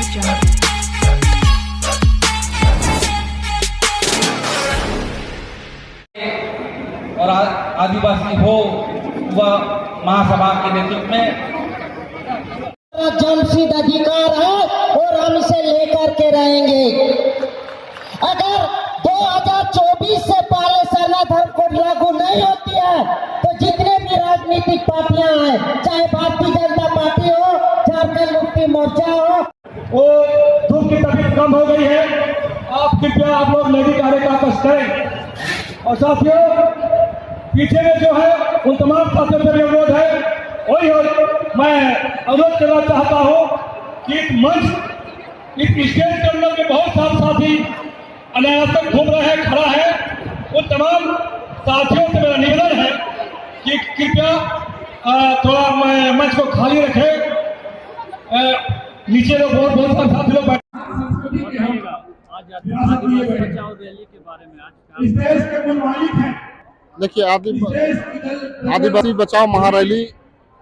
और आदिवासी हो वह महासभा के नेतृत्व में जन्मसिद्ध अधिकार है और हम इसे लेकर के रहेंगे। अगर 2024 से पहले सरना धर्म कोड लागू नहीं होती है तो जितने भी राजनीतिक पार्टियां हैं, चाहे भारतीय जनता पार्टी हो, झारखंड मुक्ति मोर्चा हो, वो धूप की तबीयत कम हो गई है। आप कृपया आप लोग लेडी कार्य का कष्ट करें। और साथियों, पीछे में जो है उन तमाम साथियों से भी अनुरोध है, वही मैं अनुरोध करना चाहता हूँ कि इस मंच, इस स्टेज के अंदर में बहुत सारे साथी अनायासक घूम रहे हैं, खड़ा है। उन तमाम साथियों से मेरा निवेदन है कि कृपया थोड़ा मंच को खाली रखें। नीचे लोग बहुत सारे साथी लोग बैठे। देखिए, आदिवासी बचाओ महारैली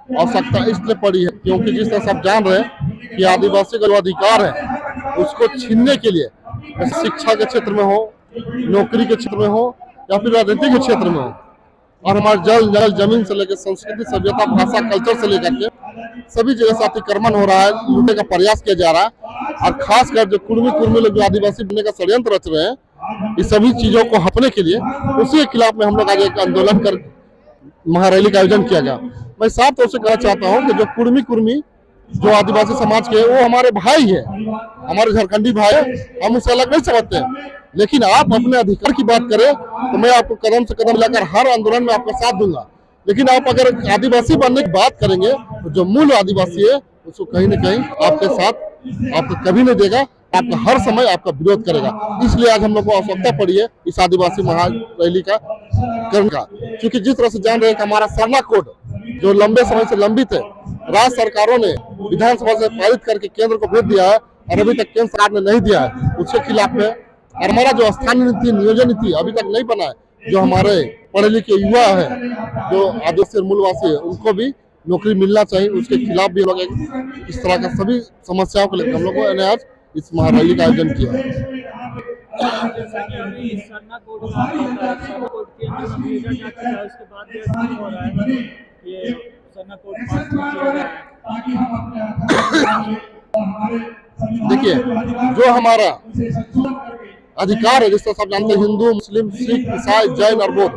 आवश्यकता इसलिए पड़ी है क्योंकि जिस तरह सब जान रहे हैं कि आदिवासी का जो अधिकार है उसको छीनने के लिए, शिक्षा के क्षेत्र में हो, नौकरी के क्षेत्र में हो या फिर राजनीति के क्षेत्र में हो, और हमारे जल जमीन से लेकर संस्कृति, सभ्यता, भाषा, कल्चर से लेकर के सभी जगह से अतिक्रमण हो रहा है, लूटने का प्रयास किया जा रहा है। और खासकर जो कुर्मी लोग जो आदिवासी बनने का षड्यंत्र रच रहे हैं, इस सभी चीजों को हटने के लिए उसी के खिलाफ में हम लोग आज एक आंदोलन कर महारैली का आयोजन किया गया। मैं साफ तौर से कहना चाहता हूं कि जो कुर्मी जो आदिवासी समाज के, वो हमारे भाई है, हमारे झारखंडी भाई है, हम उससे अलग नहीं समझते हैं। लेकिन आप अपने अधिकार की बात करें तो मैं आपको कदम से कदम मिलाकर हर आंदोलन में आपका साथ दूंगा। लेकिन आप अगर आदिवासी बनने की बात करेंगे तो जो मूल आदिवासी है उसको कहीं न कहीं आपके साथ आपको कभी नहीं देगा, आपका हर समय आपका विरोध करेगा। इसलिए आज हम लोग को आवश्यकता पड़ी है इस आदिवासी महारैली का करने का, क्योंकि जिस तरह से जान रहे हैं कि हमारा सरना कोड जो लंबे समय से लंबित है, राज्य सरकारों ने विधानसभा से पारित करके केंद्र को भेज दिया है और अभी तक केंद्र सरकार ने नहीं दिया है, उसके खिलाफ में। और हमारा जो स्थानीय नीति, नियोजन नीति अभी तक नहीं बना है, जो हमारे पढ़े लिखे युवा है, जो आदिवासी मूलवासी है, उनको भी नौकरी मिलना चाहिए, उसके खिलाफ भी लोग इस तरह का सभी समस्याओं को लेकर हम लोग ने आज इस महारैली का आयोजन किया। देखिए, जो हमारा अधिकार है, जिस तरह सब जानते हैं, हिंदू, मुस्लिम, सिख, ईसाई, जैन और बौद्ध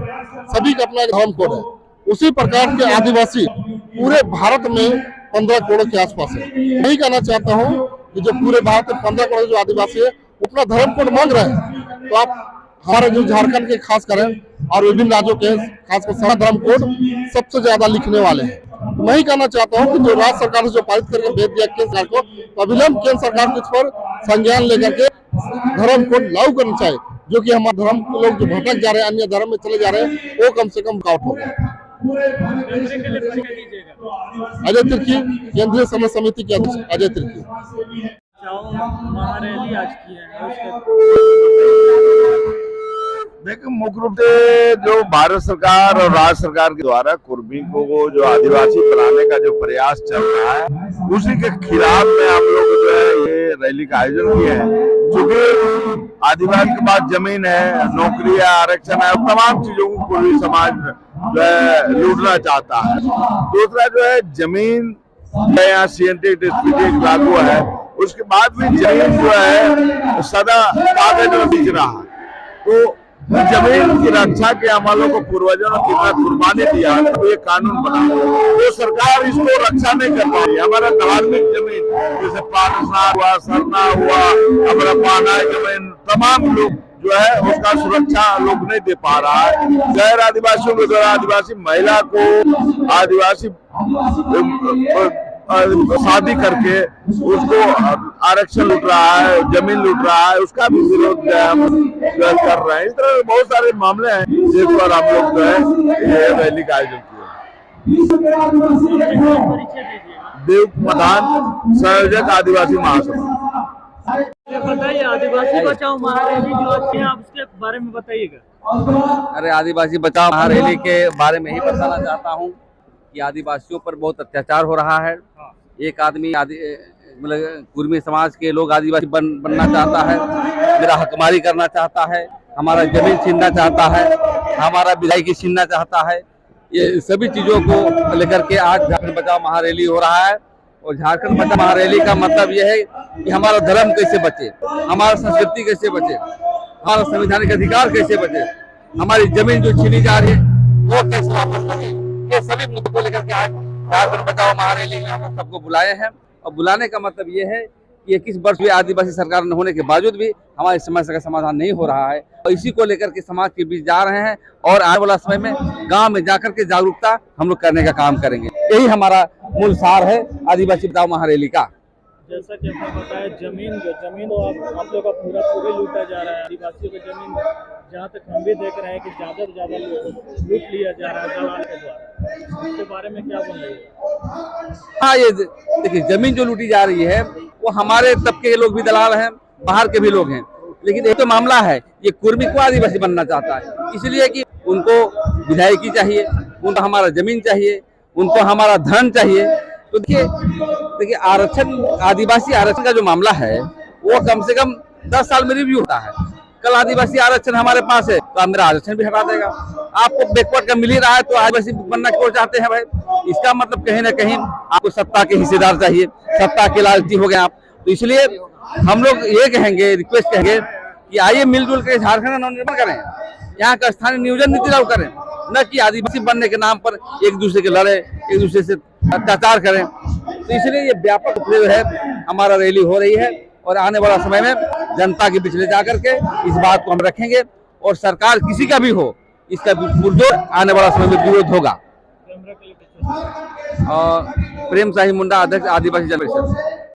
सभी का अपना एक धर्म कोड है। उसी प्रकार के आदिवासी पूरे भारत में 15 करोड़ के आसपास है। यही कहना चाहता हूँ कि जो पूरे भारत में 15 करोड़ जो आदिवासी है अपना धर्म कोड मांग रहे हैं, तो आप हमारे जो झारखंड के खास करें और विभिन्न राज्यों के खासकर सरना धर्म कोड सबसे ज्यादा लिखने वाले हैं। तो मैं ही कहना चाहता हूँ कि जो राज्य सरकार ने जो पारित करके भेज दिया केंद्र सरकार को, तो अविलंब केंद्र सरकार को इस पर संज्ञान लेकर के धर्म कोड लागू करना चाहिए, जो कि हमारे धर्म के लोग जो भटक जा रहे हैं, अन्य धर्म में चले जा रहे हैं, वो कम से कम रुकावट होगा। अजय तिर्की, केंद्रीय समय समिति के अध्यक्ष अजय तिर्की। महारैली आज की है, देखिए, मुख्य रूप से जो भारत सरकार और राज्य सरकार के द्वारा कुर्मी को जो आदिवासी बनाने का जो प्रयास चल रहा है, उसी के खिलाफ में हम लोग जो है ये रैली का आयोजन किए हैं। क्योंकि आदिवासी के पास जमीन है, नौकरी है, आरक्षण है, तमाम चीजों को कुर्मी समाज जो है लूटना चाहता है। दूसरा जो है जमीन यहाँ CNT लागू है, उसके बाद भी जमीन जो है सदा कागज में बिक रहा है। तो जमीन की रक्षा के अमलों को पूर्वजों ने कितना कुर्बानी दिया, तो ये कानून बना, तो सरकार इसको रक्षा नहीं कर पा रही। हमारा धार्मिक जमीन जैसे पाकिस्तान हुआ, सरना हुआ, हमारा पाना जमीन, तमाम लोग जो है उसका सुरक्षा लोग नहीं दे पा रहा है। गैर आदिवासियों के द्वारा आदिवासी महिला को आदिवासी शादी करके उसको आरक्षण लूट रहा है, जमीन लूट रहा है, उसका भी विरोध हम कर रहे हैं। इस तरह बहुत सारे मामले हैं जिस पर हम लोग जो है ये रैली का आयोजन किया। देव प्रधान, संयोजक आदिवासी महासभा। बताइए, आदिवासी बचाओ महारैली जो अच्छी है, आप उसके बारे में बताइएगा। अरे, आदिवासी बचाओ महारैली के बारे में ही बताना चाहता हूँ कि आदिवासियों पर बहुत अत्याचार हो रहा है। एक आदमी मतलब कुर्मी समाज के लोग आदिवासी बनना चाहता है, मेरा हकमारी करना चाहता है, हमारा जमीन छीनना चाहता है, हमारा विधायकी छीनना चाहता है। ये सभी चीजों को लेकर के आज झारखंड बचाओ महारैली हो रहा है। और झारखंड बचाओ महारैली का मतलब यह है कि हमारा धर्म कैसे बचे, हमारा संस्कृति कैसे बचे, हमारा संवैधानिक अधिकार कैसे बचे, हमारी जमीन जो छीनी जा रही है वो कैसे वापस लगे। ये सभी मुद्दों को लेकर के आज झारखंड बचाओ महारैली में हम लोग सबको बुलाए हैं। और बुलाने का मतलब ये है कि 21 वर्ष हुए आदिवासी सरकार न होने के बावजूद भी हमारी समस्या का समाधान नहीं हो रहा है। और इसी को लेकर के समाज के बीच जा रहे हैं और आने वाला समय में गांव में जाकर के जागरूकता हम लोग करने का काम करेंगे। यही हमारा मूल सार है आदिवासी बचाओ महारैली का। जैसा कि आपने बताया, जमीन तो आप लोग का पूरे लूटा जा रहा है। आदिवासियों की जमीन जहाँ तक हम भी देख रहे हैं कि ज़्यादा से ज़्यादा लूट लिया जा रहा है दलाल के द्वारा। इसके बारे में क्या बोलेंगे? हाँ, ये देखिए, जमीन जो लूटी जा रही है वो हमारे तबके के लोग भी दलाल हैं, बाहर के भी लोग हैं। लेकिन ये तो मामला है, ये कुर्मी को आदिवासी बनना चाहता है, इसलिए कि उनको विधायकी चाहिए, उनको हमारा जमीन चाहिए, उनको हमारा धन चाहिए। तो देखिए आरक्षण, आदिवासी आरक्षण का जो मामला है वो कम से कम 10 साल में रिव्यू होता है। कल आदिवासी आरक्षण हमारे पास है तो आप मेरा आरक्षण भी हटा देगा। आपको बैकवर्ड का मिल ही रहा है तो आदिवासी बनना क्यों चाहते हैं भाई? इसका मतलब कहीं ना कहीं आपको सत्ता के हिस्सेदार चाहिए, सत्ता के लालची हो गए आप। तो इसलिए हम लोग ये कहेंगे, रिक्वेस्ट कहेंगे कि आइए मिलजुल कर झारखंड का नवनिर्माण करें, यहाँ का स्थानीय नियोजन नीति लागू करें, न कि आदिवासी बनने के नाम पर एक दूसरे के लड़े, एक दूसरे से अत्याचार करें। तो इसलिए ये व्यापक जो है हमारा रैली हो रही है और आने वाला समय में जनता के बीच ले जाकर के इस बात को हम रखेंगे और सरकार किसी का भी हो इसका पुरजोर आने वाला समय में विरोध होगा। प्रेम शाही मुंडा, अध्यक्ष आदिवासी जन परिषद।